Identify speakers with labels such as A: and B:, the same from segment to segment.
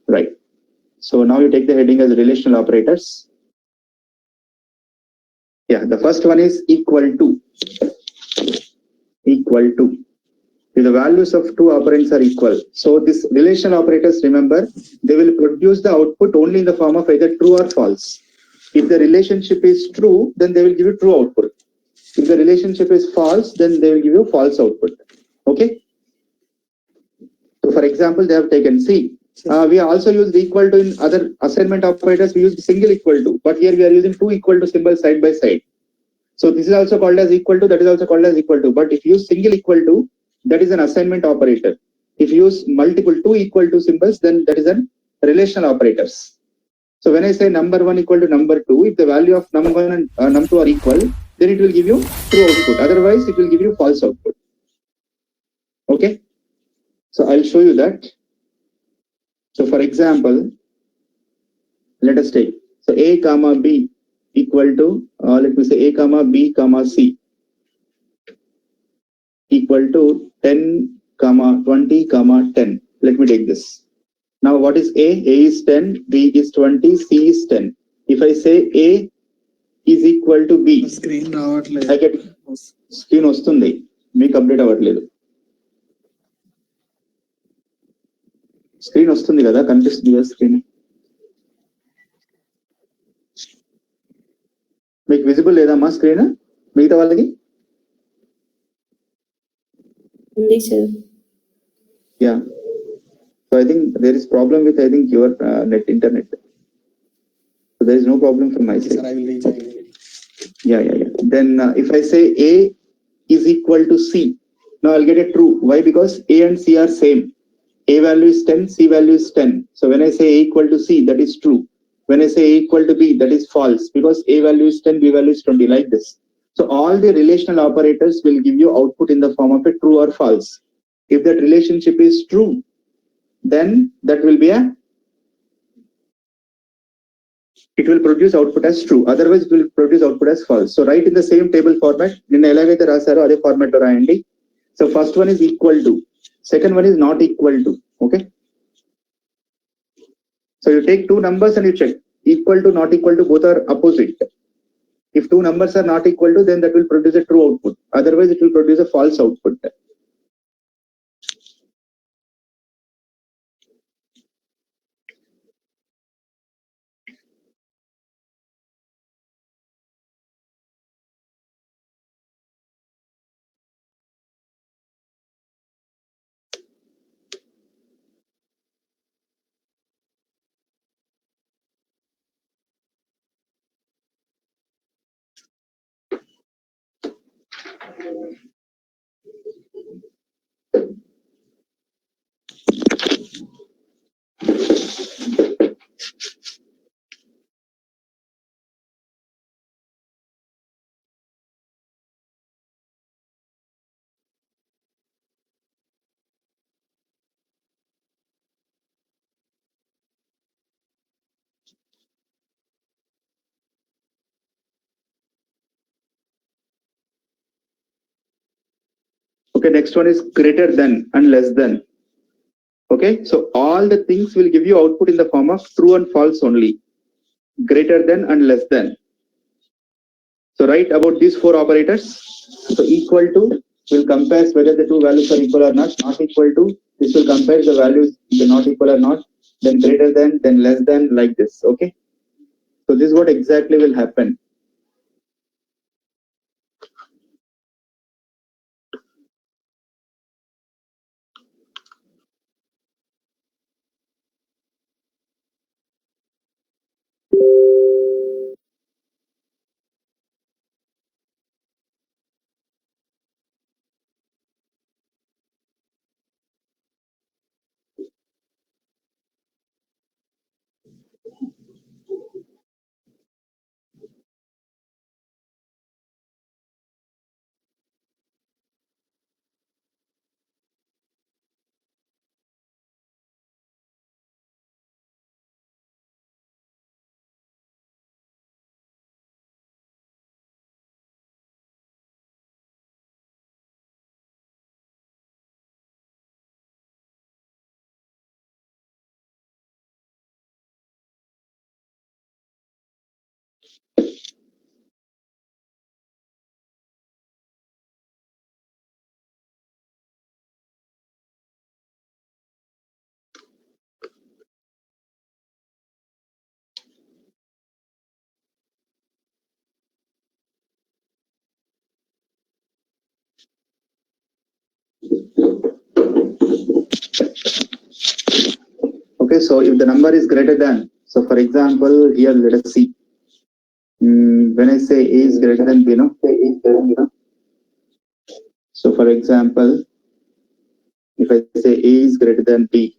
A: Right. So now you take the heading as relational operators. Yeah, the first one is equal to. Equal to. If the values of two operands are equal. So this relational operators, remember, they will produce the output only in the form of either true or false. If the relationship is true, then they will give you true output. If the relationship is false, then they will give you false output. Okay. So for example, they have taken C. We also use equal to in other assignment operators. We use single equal to, but here we are using two equal to symbols side by side. So this is also called as equal to. That is also called as equal to. But if you use single equal to, that is an assignment operator. If you use multiple two equal to symbols, then that is an relational operators. So when I say number one equal to number two, if the value of number one and num two are equal, then it will give you true output. Otherwise, it will give you false output. Okay. So I'll show you that. So for example, let us take, so A comma B equal to, let me say A comma B comma C equal to 10 comma 20 comma 10. Let me take this. Now what is A? A is 10, B is 20, C is 10. If I say A is equal to B,
B: screen రావట్లేదు.
A: I get screen వస్తుంది, మీకు update అవ్వట్లేదు. Screen వస్తుంది కదా, కనిపిస్తుంది కదా screen, మీకు visible లేదమ్మా స్క్రీన్ మిగతా వాళ్ళకి? Yeah. So I think there is problem with your net internet. So there is no problem from my side.
B: Sir, I will rejoin.
A: Yeah. Then if I say A is equal to C, now I'll get a true. Why? Because A and C are same. A value is 10, C value is 10. So when I say A equal to C, that is true. When I say A equal to B, that is false, because A value is 10, B value is 20, like this. So all the relational operators will give you output in the form of a true or false. If that relationship is true, then that will be it will produce output as true. Otherwise, it will produce output as false. So write in the same table format. నిన్న ఎలాగైతే రాశారో అదే format లో రాయండి. So first one is equal to. Second one is not equal to. Okay. So you take two numbers and you check. Equal to, not equal to, both are opposite. If two numbers are not equal to, then that will produce a true output. Otherwise, it will produce a false output. Okay, next one is greater than and less than. Okay, so all the things will give you output in the form of true and false only. Greater than and less than. So write about these four operators. So equal to will compare whether the two values are equal or not. Not equal to, this will compare the values they're not equal or not. Then greater than, then less than, like this. Okay. So this is what exactly will happen. Okay, so if the number is greater than, so for example, here let us see. When I say A is greater than B, no? So for example, if I say A is greater than B,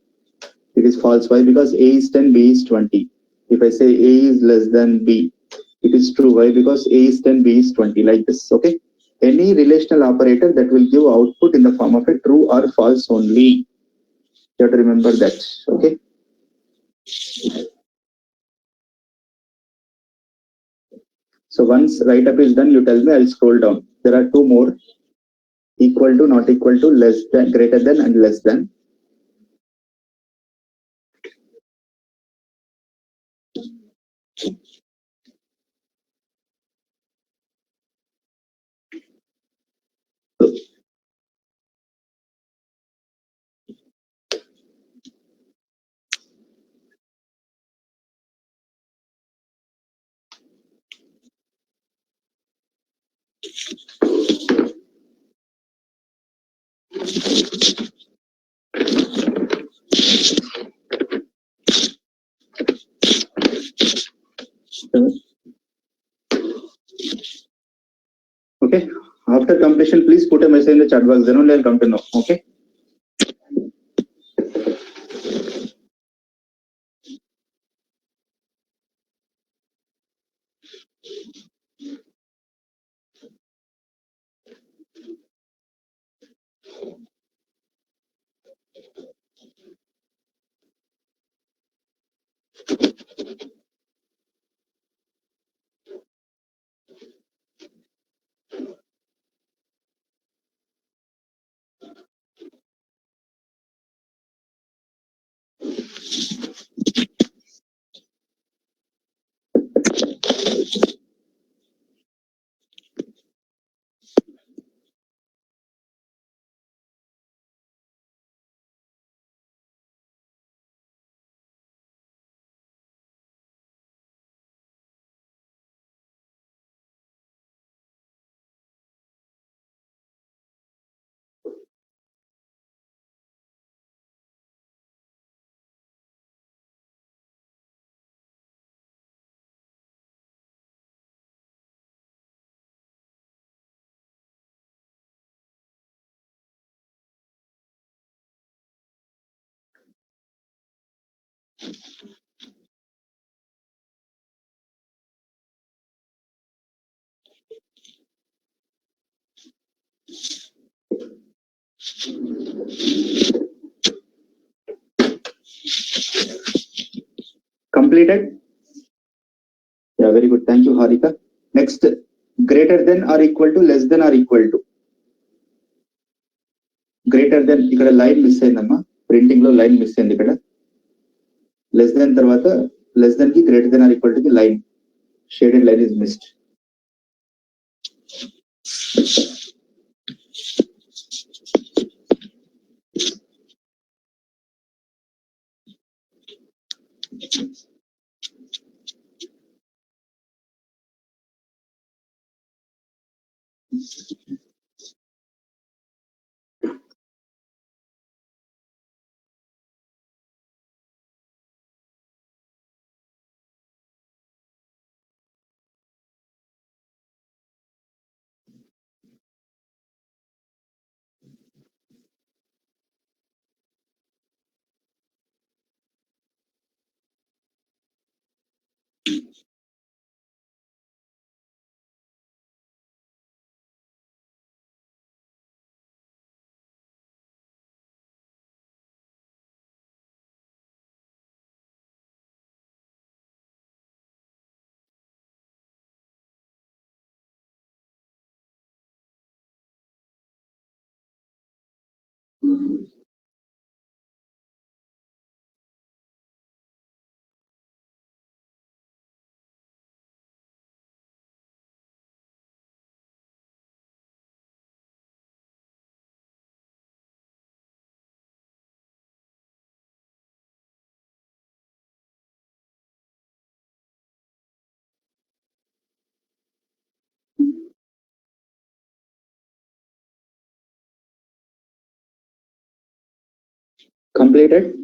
A: it is false. Why? Because A is 10, B is 20. If I say A is less than B, it is true. Why? Because A is 10, B is 20, like this. Okay. Any relational operator that will give output in the form of a true or false only. You have to remember that. Okay. So once write up is done, you tell me, I'll scroll down. There are two more: equal to, not equal to, less than, greater than, and less than. Okay. After completion, please put a message in the chat box. Then only I'll come to know. Okay. Completed? Yeah, very good. Thank you, Harika. Next, greater than or equal to, less than or equal to. Greater than ఇక్కడ line miss అయిందమ్మా, printing లో line miss అయింది. ఇక్కడ less than తర్వాత less than కి greater than or equal to కి line, shaded line is missed. Completed?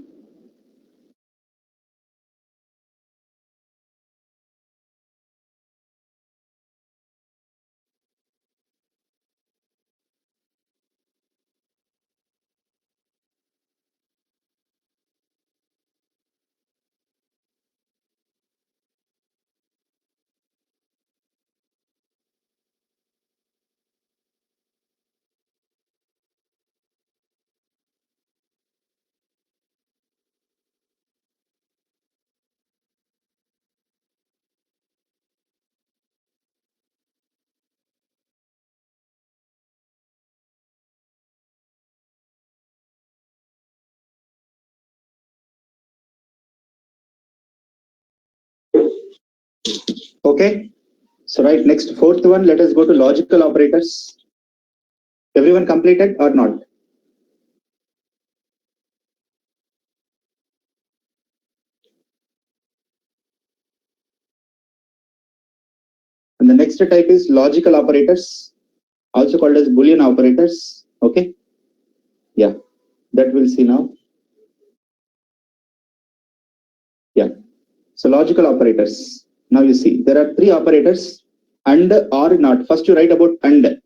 A: Okay. So right, next fourth one, let us go to logical operators. Everyone completed or not? And the next type is logical operators, also called as Boolean operators. Okay. Yeah, that we'll see now. Yeah. So logical operators. Now you see there are three operators, and or not. First you write about and.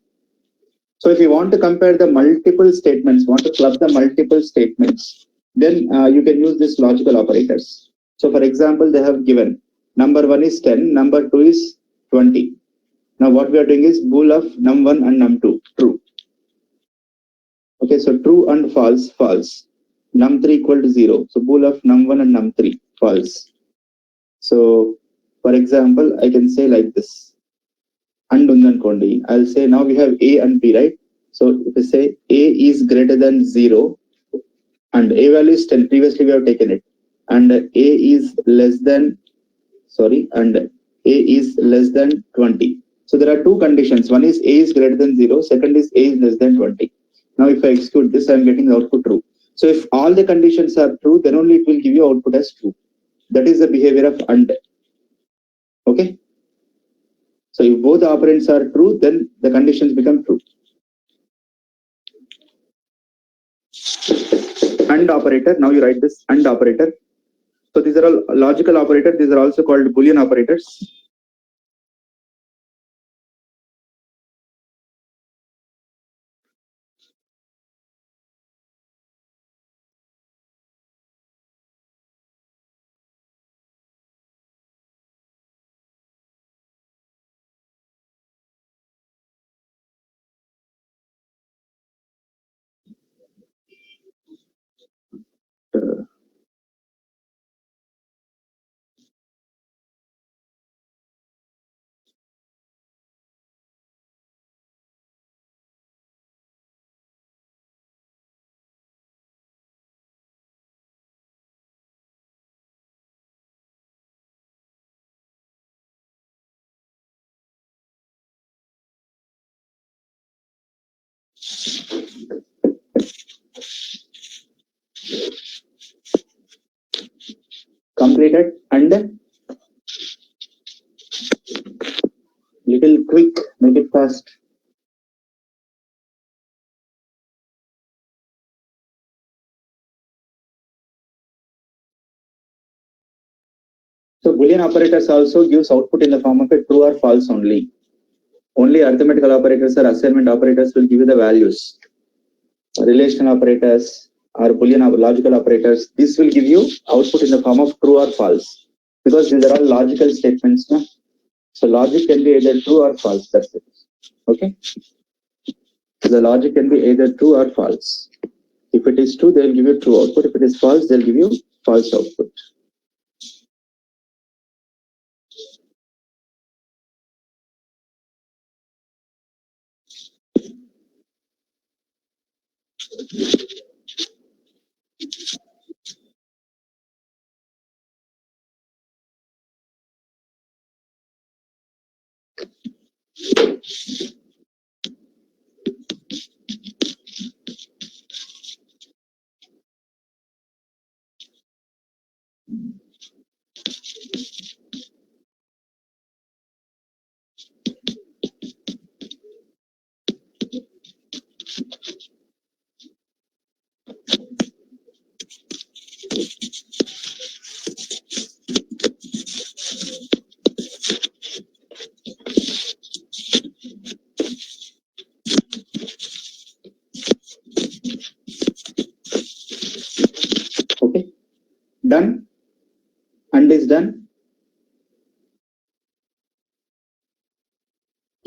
A: So if you want to compare the multiple statements, want to club the multiple statements, then you can use this logical operators. So for example, they have given number 1 is 10, number 2 is 20. Now what we are doing is bool of num1 and num2, true. Okay, so true and false, false. Num3 equal to 0. So bool of num1 and num3, false. So for example, I can say like this. And undankondi, I'll say now we have A and B, right? So if we say A is greater than 0 and A value is 10, previously we have taken it, and A is less than, and A is less than 20. So there are two conditions. One is A is greater than 0, second is A is less than 20. Now if I execute this, I'm getting the output true. So if all the conditions are true, then only it will give you output as true. That is the behavior of AND. Okay. So if both the operands are true, then the conditions become true. AND operator, now you write this AND operator. So these are all logical operators. These are also called Boolean operators. Completed and little quick, make it fast. So Boolean operators also gives output in the form of a true or false only. Only arithmetical operators or assignment operators will give you the values. Relational operators or Boolean logical operators, this will give you output in the form of true or false, because these are all logical statements. No? So logic can be either true or false. That's it. Okay. So the logic can be either true or false. If it is true, they'll give you true output. If it is false, they'll give you false output. Done. And is done.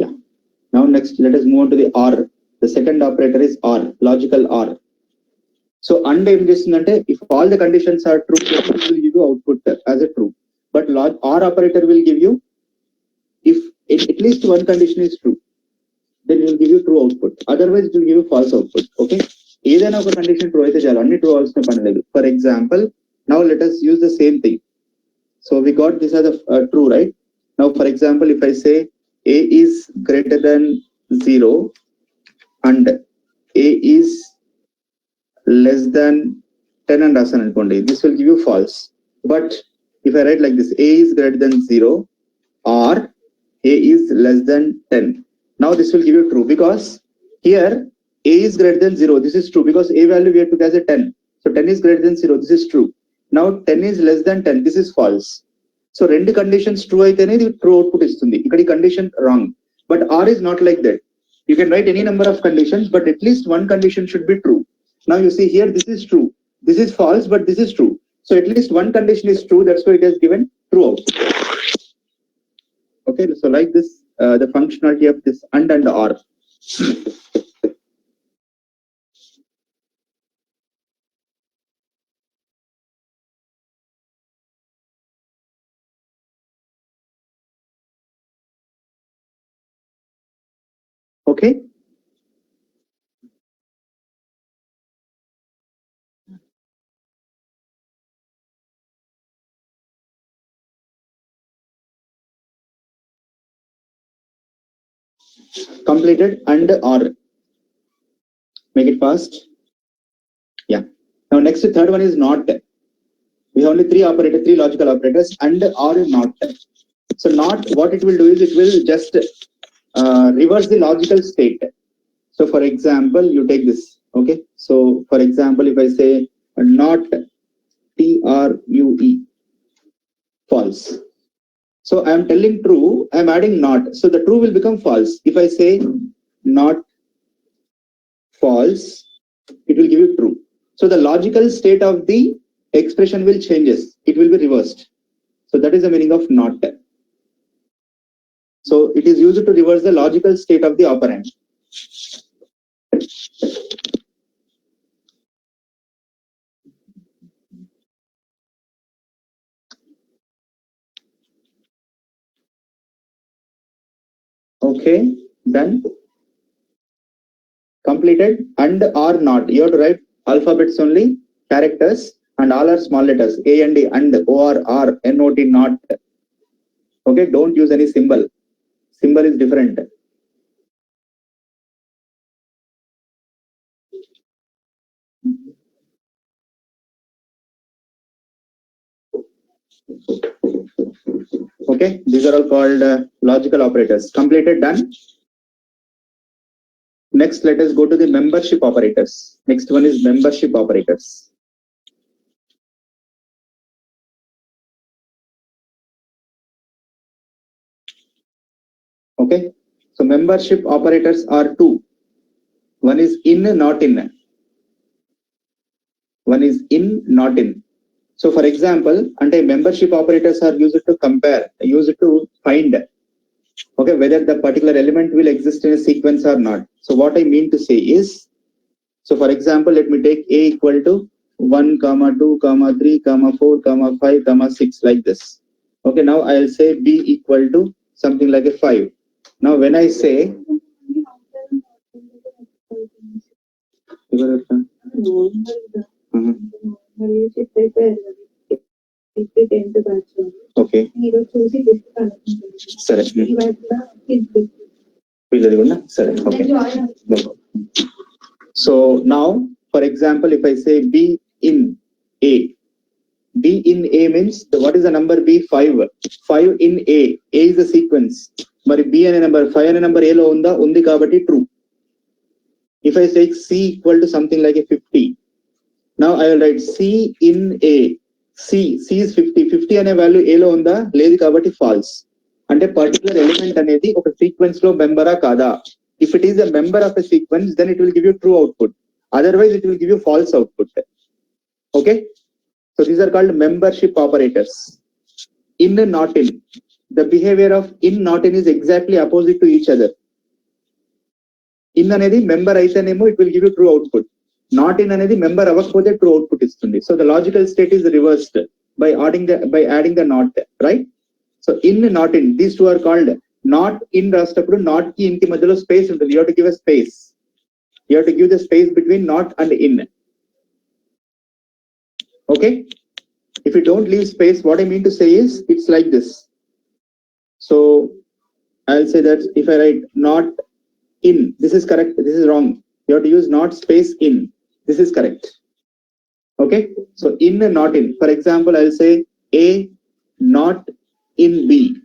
A: Yeah. Now next, let us move on to the OR. The second operator is OR, logical OR. So and ఏం చేస్తుందంటే if all the conditions are true, it will give you output as a true. But OR operator will give you, if at least one condition is true, then it will give you true output. Otherwise, it will give you false output. Okay. ఏదైనా ఒక condition true అయితే చాలు, అన్ని true అవ్వాల్సిన పని లేదు. For example, now let us use the same thing. So we got this as a true, right? Now, for example, if I say a is greater than 0 and a is less than 10 and rasan anukondi, this will give you false. But if I write like this, a is greater than 0 or a is less than 10, now this will give you true, because here a is greater than 0, this is true, because a value we have took as a 10. So 10 is greater than 0, this is true. Now 10 is less than 10, this is false. So రెండు conditions true అయితేనే ఇది true output ఇస్తుంది. ఇక్కడ ఈ condition wrong. But or is not like that. You can write any number of conditions, but at least one condition should be true. Now you see here, this is true, this is false, but this is true. So at least one condition is true, that's why it has given true output. Okay, so like this, the functionality of this and or. Okay. Completed and or. Make it fast. Yeah. Now next, the third one is not. We have only three logical operators, and or not. So not, what it will do is it will just reverse the logical state. So for example, you take this. Okay. So for example, if I say not, true, false. So I am telling true, I am adding not. So the true will become false. If I say not false, it will give you true. So the logical state of the expression will changes. It will be reversed. So that is the meaning of not. So it is used to reverse the logical state of the operand. Okay, done. Completed. And or not. You have to write alphabets only, characters, and all are small letters. A and D, and O R R, N O T, not. Okay, don't use any symbol. Symbol is different. Okay, these are all called logical operators. Completed, done. Next, let us go to the membership operators. Next one is membership operators. Okay, so membership operators are two. One is in, not in. One is in, not in. So for example, membership operators are used to compare, used to find, okay, whether the particular element will exist in a sequence or not. So what I mean to say is, so for example, let me take a equal to 1, 2, 3, 4, 5, 6, like this. Okay, now I'll say b equal to something like a 5. Now when I say okay, సరే okay. So now, for example, if I say b in a, b in a means what is the number b? 5. 5 in a is a sequence. Mari b ane number 5 ane number a lo unda, undi kabatti true. If I say c equal to something like a 50, now I will write c in a. C is 50. 50 అనే value a లో ఉందా? లేదు కాబట్టి false. అంటే particular element అనేది ఒక sequence లో మెంబరా కాదా? If it is a member of a sequence, then it will give you true output. Otherwise, it will give you false output. Okay. So these are called membership operators. In and not in. The behavior of in not in is exactly opposite to each other. In అనేది member అయితేనేమో it will give you true output. Not in అనేది member అవ్వకపోతే true output ఇస్తుంది. So the logical state is reversed by adding the not, right? So in not in, these two are called not in రాసేటప్పుడు not కి in కి మధ్యలో space ఉంటుంది. You have to give a space. You have to give the space between not and in. Okay? If you don't leave space, what I mean to say is it's like this. So I'll say that if I write not in, this is correct, this is wrong. You have to use not space in. This is correct. Okay? So in and not in. For example, I'll say A not in B.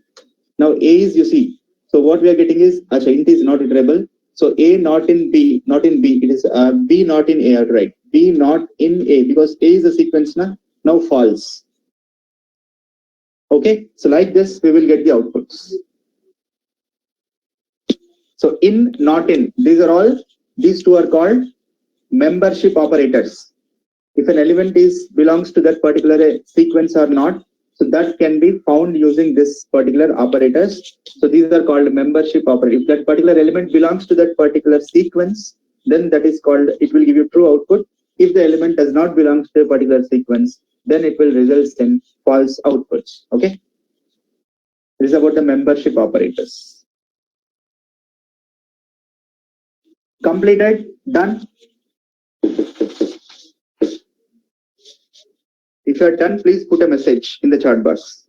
A: Now A is, you see. So what we are getting is, int is not iterable. So A not in B, not in B. It is B not in A, right? B not in A, because A is a sequence now false. Okay? So like this, we will get the outputs. So in, not in, these two are called membership operators. If an element belongs to that particular sequence or not, so that can be found using this particular operators. So these are called membership operators. If that particular element belongs to that particular sequence, then that is called, it will give you true output. If the element does not belong to a particular sequence, then it will result in false outputs. Okay? This is about the membership operators. Completed? Done? If you are done, please put a message in the chat box.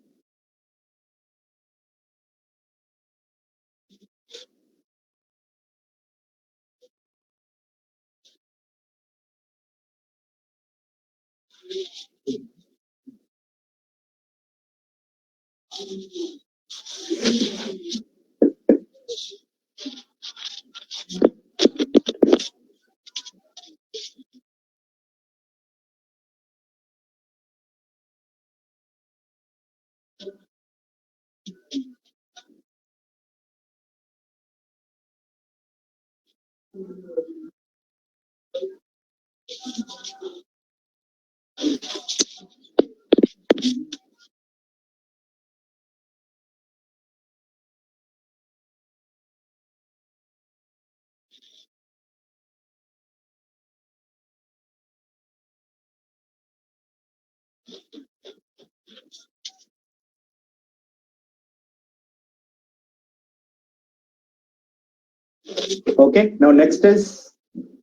A: Okay, now next is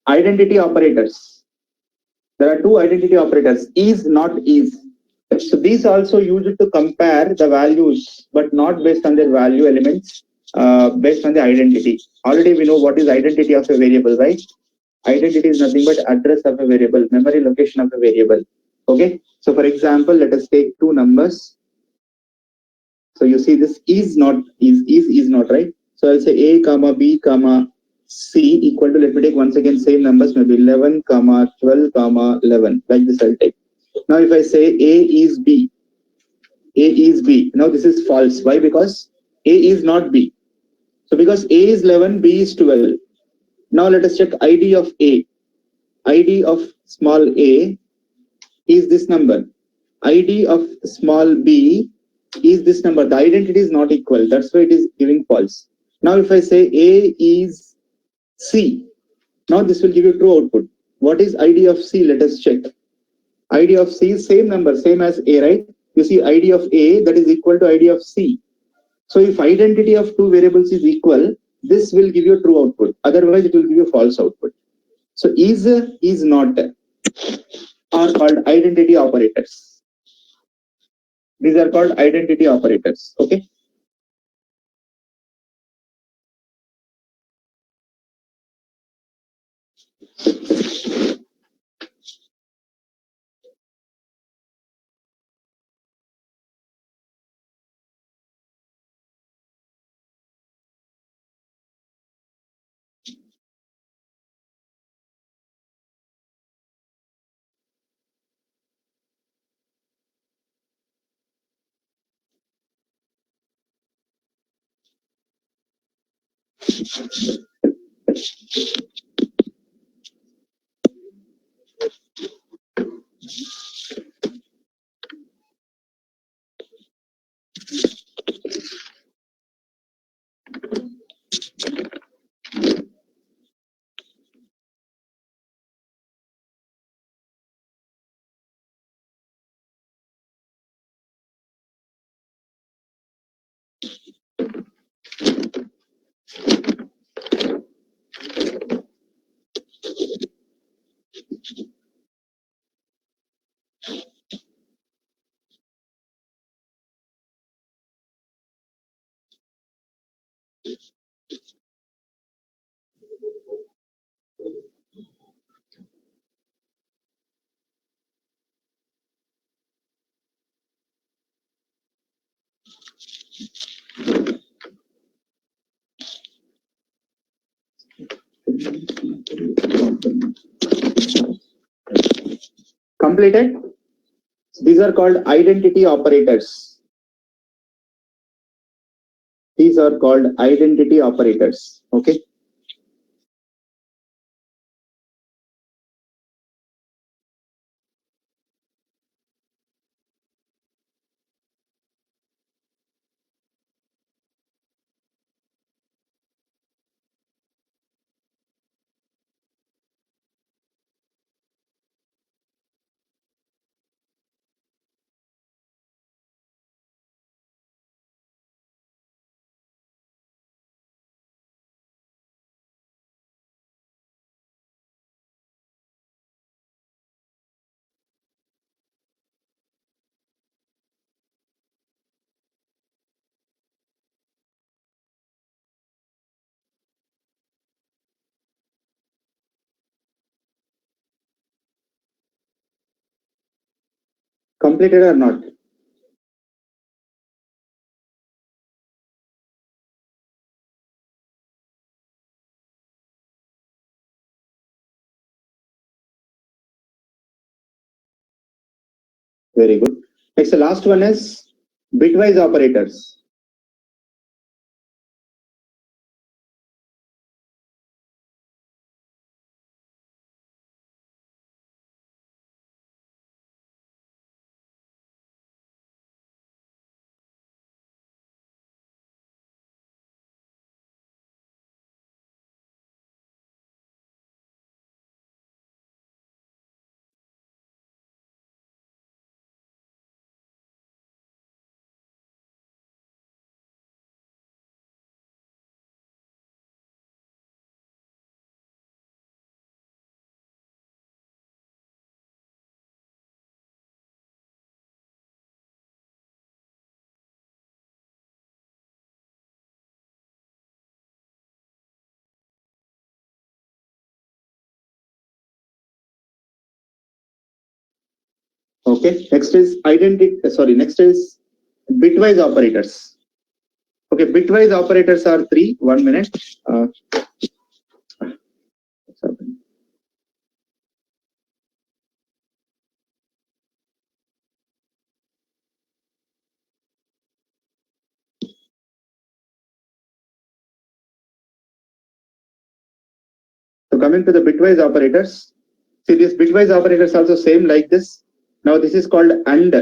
A: identity operators. There are two identity operators, is, not is. So these also used to compare the values, but not based on their value elements, based on the identity. Already we know what is identity of a variable, right? Identity is nothing but address of a variable, memory location of a variable. Okay, so for example, let us take two numbers. So you see this is not, is not, right? So I'll say A comma B comma C equal to, let me take once again same numbers, maybe 11 comma 12 comma 11, like this I'll take. Now if I say A is B, A is B, now this is false. Why? Because A is not B. So because A is 11, B is 12. Now let us check ID of A. ID of small a is this number. ID of small b is this number. The identity is not equal. That's why it is giving false. Now if I say A is C, now this will give you true output. What is ID of C? Let us check. ID of C is same number, same as A, right? You see ID of A, that is equal to ID of C. So if identity of two variables is equal, this will give you true output. Otherwise, it will give you false output. So is not are called identity operators. These are called identity operators. Okay. Completed? These are called identity operators. These are called identity operators. Okay. Completed or not? Very good. Next, the last one is bitwise operators. Okay. Next is next is bitwise operators. Okay, bitwise operators are three. 1 minute. What's happening? So coming to the bitwise operators, see these bitwise operators also same like this. Now this is called AND.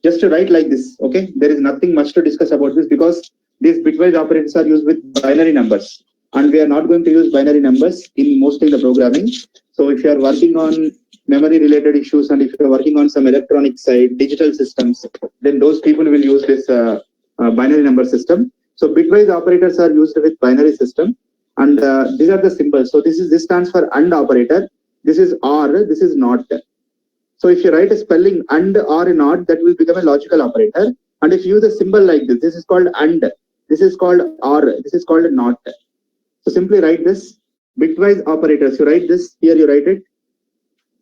A: Just to write like this, okay? There is nothing much to discuss about this because these bitwise operators are used with binary numbers, and we are not going to use binary numbers in mostly the programming. So if you are working on memory related issues and if you are working on some electronic side, digital systems, then those people will use this binary number system. So bitwise operators are used with binary system, and these are the symbols. So this stands for AND operator. This is OR. This is NOT. So if you write a spelling AND or NOT, that will become a logical operator. And if you use a symbol like this is called AND. This is called OR. This is called NOT. So simply write this bitwise operators. You write this here. You write it.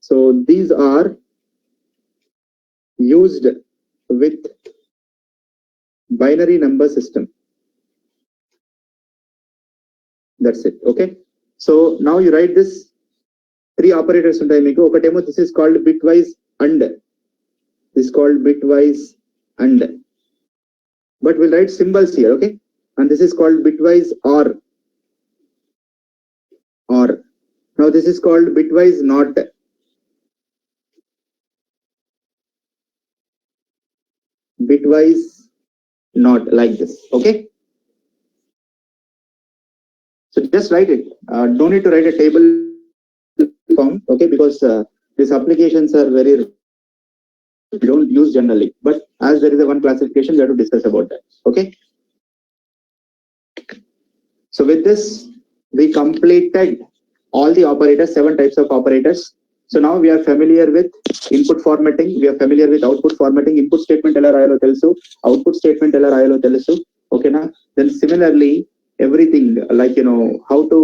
A: So these are used with binary number system. That's it. Okay. So now you write this three operators ఉంటాయి మీకు ఒకటేమో this is called bitwise AND. This is called bitwise AND. But we'll write symbols here, okay? And this is called bitwise OR. OR. Now this is called bitwise NOT. Bitwise NOT, like this, okay? So just write it. Don't need to write a table form, okay? Because these applications are very we don't use generally. But as there is a one classification, we have to discuss about that, okay? So with this, we completed all the operators, 7 types of operators. So now we are familiar with input formatting, we are familiar with output formatting. Input statement ela rayalo telusu, output statement ela rayalo telusu. Okay na? Then similarly, everything like how to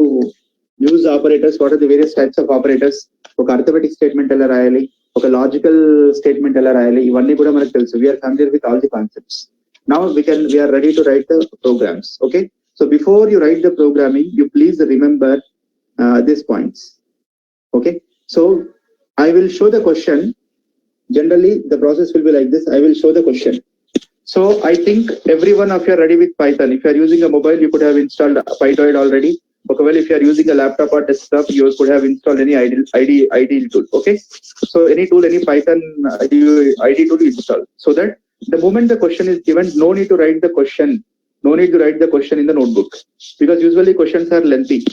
A: use operators, what are the various types of operators, oka arithmetic statement ela rayali, oka logical statement ela rayali, ivanni kuda manaku telusu. We are familiar with all the concepts. Now we are ready to write the programs. Okay, so before you write the programming, you please remember these points. Okay, so I will show the question. Generally the process will be like this. I will show the question. So I think every one of you are ready with Python. If you are using a mobile, you could have installed Python already. Okay, well, if you are using a laptop or desktop, you could have installed any ideal tool. Okay, so any tool, any Python ID tool install, so that the moment the question is given, no need to write the question. No need to write the question in the notebook, because usually questions are lengthy.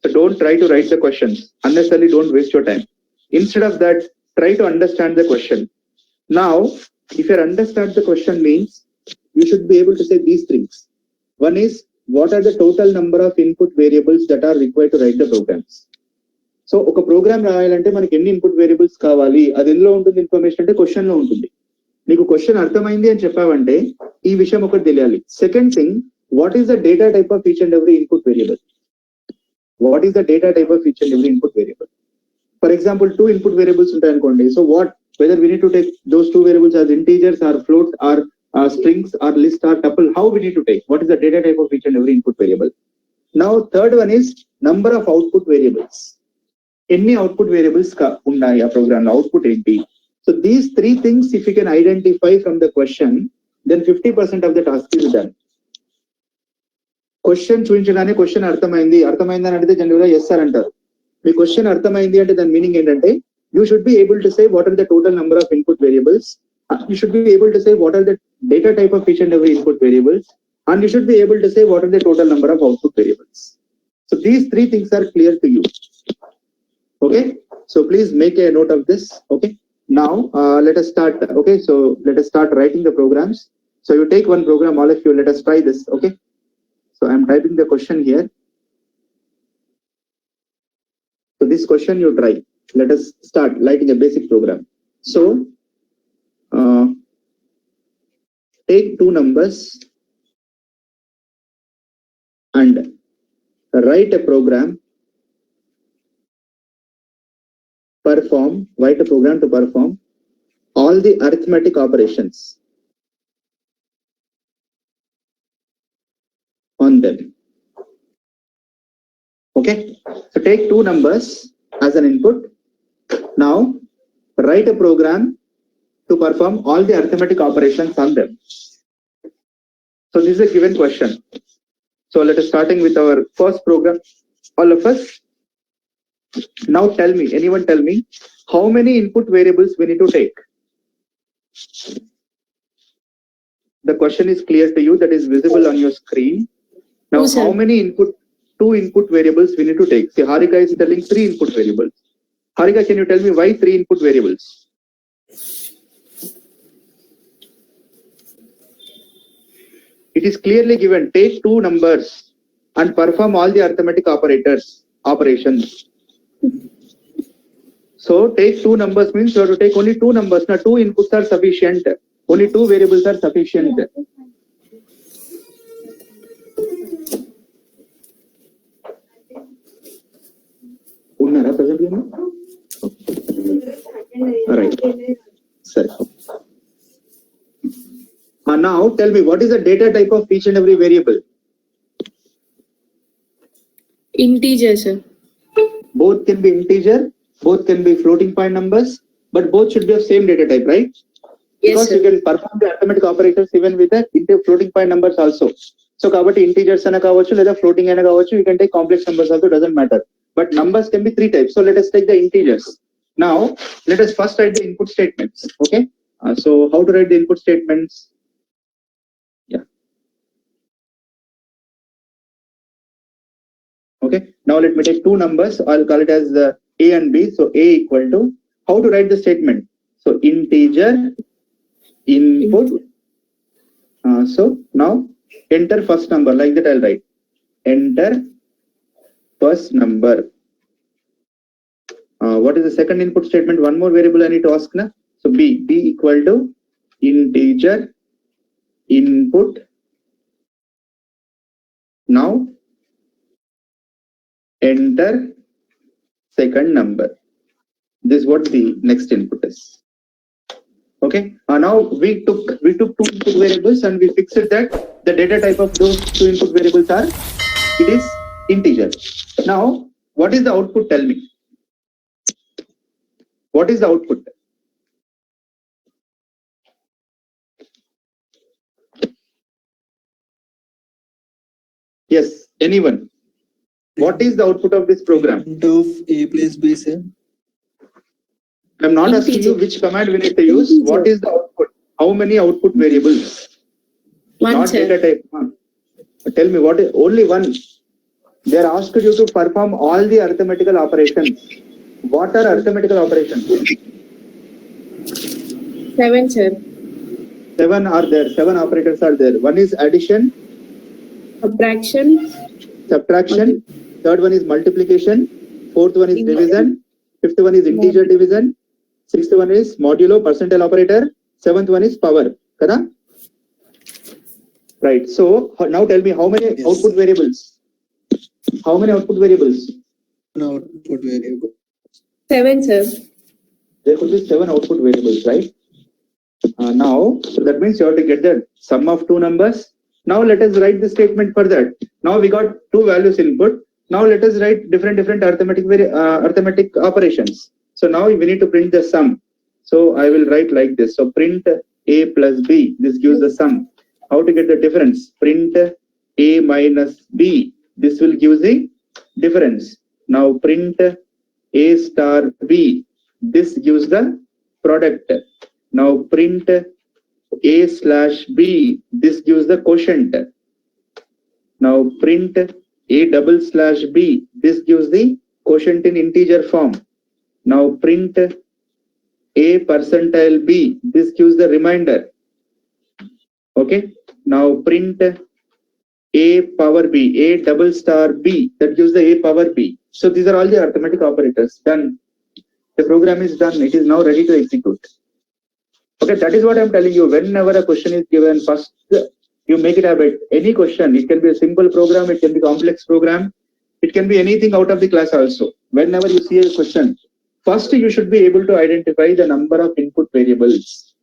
A: So don't try to write the questions unnecessarily. Don't waste your time. Instead of that, try to understand the question. Now, if you understand the question means, you should be able to say these things. One is, what are the total number of input variables that are required to write the programs? So ఒక programme రాయాలంటే మనకి ఎన్ని input variables కావాలి, అది ఎందులో ఉంటుంది information అంటే question లో ఉంటుంది. నీకు క్వశ్చన్ అర్థమైంది అని చెప్పావంటే ఈ విషయం ఒకటి తెలియాలి. Second thing, what is the data type of each and every input variable? What is the data type of each and every input variable? For example 2 input variables ఉంటాయి అనుకోండి. So whether we need to take those 2 variables as integers or float or strings or list or tuple, how we need to take, what is the data type of each and every input variable? Now third one is number of output variables. Any output variables unnaya program lo output enti? So these 3 things if you can identify from the question, then 50% of the task is done. Question చూపించగానే question అర్థమైంది అని అడిగితే general గా yes sir అంటారు. మీ question అర్థమైంది అంటే దాని meaning ఏంటంటే, you should be able to say what are the total number of input variables. You should be able to say what are the data type of each and every input variables, and you should be able to say what are the total number of output variables. So these 3 things are clear to you. Okay, so please make a note of this. Okay, now let us start. Okay, so let us start writing the programs. So you take one program, all of you, let us try this. Okay, so I am typing the question here. So this question you try. Let us start writing a basic program. So take 2 numbers and write a program to perform all the arithmetic operations on them. Okay, so take 2 numbers as an input. Now write a program to perform all the arithmetic operations on them. So this is a given question. So let us starting with our first program. All of us, now tell me, anyone tell me, how many input variables we need to take? The question is clear to you, that is visible on your screen. Now how many 2 input variables we need to take? See, Harika is telling 3 input variables. Harika, can you tell me why 3 input variables? It is clearly given, take 2 numbers and perform all the arithmetic operations. So take 2 numbers means you have to take only 2 numbers. Now 2 inputs are sufficient. Only 2 variables are sufficient. Right. Sir. Now tell me, what is the data type of each and every variable?
B: Integer, sir.
A: Both can be integer, both can be floating point numbers, but both should be of same data type, right?
B: Yes,
A: because
B: sir.
A: You can perform the arithmetic operators even with the floating point numbers also. So kabatti integers ana kavachu leda floating ana kavachu, you can take complex numbers also, doesn't matter. But numbers can be 3 types. So let us take the integers. Now let us first write the input statements. Okay, so how to write the input statements? Yeah. Okay, now let me take 2 numbers. I'll call it as A and B. So A equal to, how to write the statement? So integer input. So now enter first number, like that I'll write enter first number. What is the second input statement? One more variable I need to ask na. So b equal to integer input. Now enter second number. This is what the next input is. Okay. Now we took two input variables and we fixed that the data type of those two input variables are integer. Now what is the output? Tell me. What is the output? Yes, anyone. What is the output of this program?
C: Of a plus b, sir.
A: I'm not asking you which command we need to use. What is the output? How many output variables?
B: One,
A: Not
B: sir.
A: data type. Tell me what is only one. They are asked you to perform all the arithmetical operations. What are arithmetical operations?
B: 7, sir.
A: 7 are there. 7 operators are there. One is addition,
B: Subtraction.
A: subtraction. Third one is multiplication. Fourth one is division. Fifth one is integer division. Sixth one is modulo, percentile operator. Seventh one is power. Kada? Right. So now tell me how many output variables? How many output variables?
C: An output variable.
B: 7, sir.
A: There could be 7 output variables, right? Now, so that means you have to get the sum of two numbers. Now let us write the statement for that. Now we got two values input. Now let us write different arithmetic operations. So now we need to print the sum. So I will write like this. So print a plus b. This gives the sum. How to get the difference? Print a minus b. This will give the difference. Now print a star b. This gives the product. Now print a slash b. This gives the quotient. Now print a double slash b. This gives the quotient in integer form. Now print a percentile b. This gives the remainder. Okay. Now print a power b. A double star b. That gives the a power b. So these are all the arithmetic operators. Done. The program is done. It is now ready to execute. Okay, that is what I'm telling you. Whenever a question is given, first you make it a habit. Any question, it can be a simple program, it can be a complex program, it can be anything out of the class also. Whenever you see a question, first you should be able to identify the number of input variables.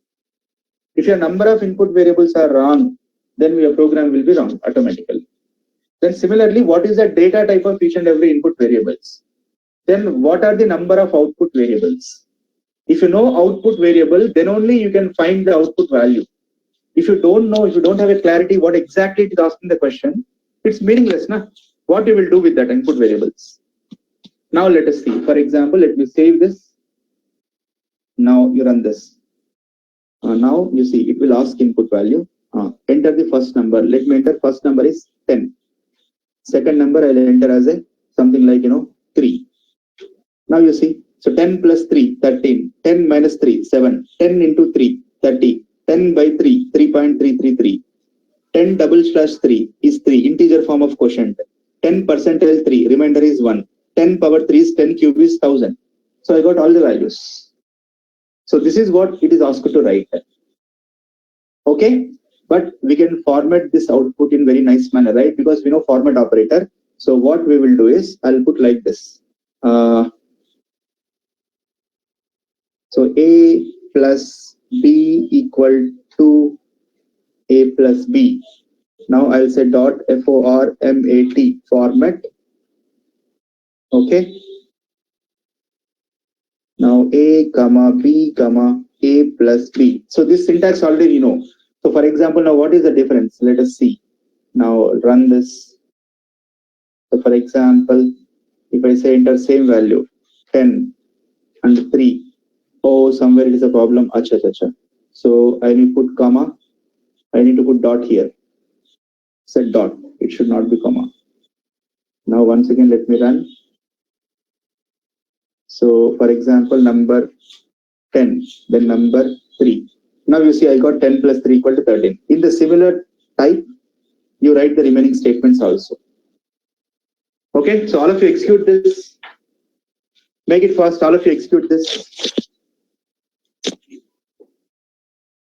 A: If your number of input variables are wrong, then your program will be wrong automatically. Then similarly, what is the data type of each and every input variables? Then what are the number of output variables? If you know output variable, then only you can find the output value. If you don't know, if you don't have a clarity what exactly it is asking the question, it's meaningless. Na? What you will do with that input variables? Now let us see. For example, let me save this. Now you run this. Now you see it will ask input value. Enter the first number. Let me enter first number is 10. Second number I'll enter as a something like 3. Now you see. So 10 plus 3, 13. 10 minus 3, 7. 10 into 3, 30. 10 by 3, 3.333. 10 double slash 3 is 3, integer form of quotient. 10 percentile 3, remainder is 1. 10 power 3 is 10 cube is 1000. So I got all the values. So this is what it is asked to write. Okay, but we can format this output in very nice manner, right? Because we know format operator. So what we will do is I'll put like this. So a plus b equal to a plus b. Now I'll say dot format format. Okay. Now a comma b comma a plus b. So this syntax already you know. So for example, now what is the difference? Let us see. Now run this. So for example, if I say enter same value 10 and 3. Oh, somewhere it is a problem. Acha, acha. So I need to put comma. I need to put dot here. Set dot. It should not be comma. Now once again let me run. So for example, number 10, then number 3. Now you see I got 10 plus 3 equal to 13. In the similar type, you write the remaining statements also. Okay, so all of you execute this. Make it fast. All of you execute this.